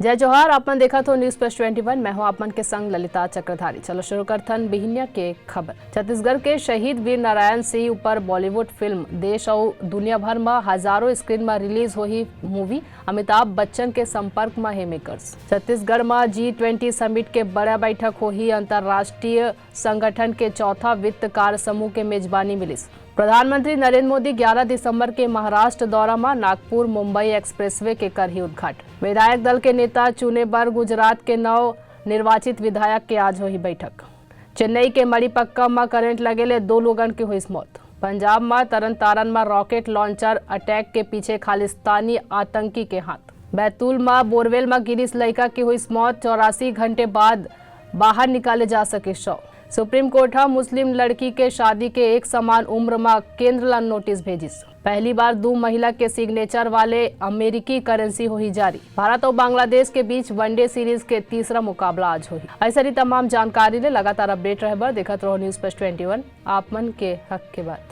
जय जोहार। आपन देखा तो न्यूज प्लस 21। मैं हूं आपन के संग ललिता चक्रधारी। चलो शुरू करथन बिहिनिया के खबर। छत्तीसगढ़ के शहीद वीर नारायण सिंह ऊपर बॉलीवुड फिल्म देश और दुनिया भर में हजारों स्क्रीन में रिलीज होही मूवी अमिताभ बच्चन के संपर्क में है मेकर्स। छत्तीसगढ़ में G20 समिट के बड़ा बैठक होही। अंतर्राष्ट्रीय संगठन के चौथा वित्त कार्य समूह के मेजबानी मिलिस। प्रधानमंत्री नरेंद्र मोदी 11 दिसंबर के महाराष्ट्र दौरा में नागपुर मुंबई एक्सप्रेसवे के करही उद्घाटन। विधायक दल के नेता चुने पर गुजरात के नव निर्वाचित विधायक के आज हुई बैठक। चेन्नई के मणिपक्कम में करंट लगेले 2 लोगन की हुई मौत। पंजाब में तरन तारन में रॉकेट लॉन्चर अटैक के पीछे खालिस्तानी आतंकी के हाथ। बैतूल में बोरवेल में गिरीश लड़का की हुई मौत। 84 घंटे बाद बाहर निकाले जा सके शव। सुप्रीम कोर्ट मुस्लिम लड़की के शादी के एक समान उम्र में केंद्र ला नोटिस भेजिस। पहली बार 2 महिला के सिग्नेचर वाले अमेरिकी करेंसी हुई जारी। भारत और बांग्लादेश के बीच वनडे सीरीज के तीसरा मुकाबला आज हुई। ऐसा ही तमाम जानकारी ले लगातार अपडेट रहे देखत रहो न्यूज प्लस 21 आप मन के हक के बात।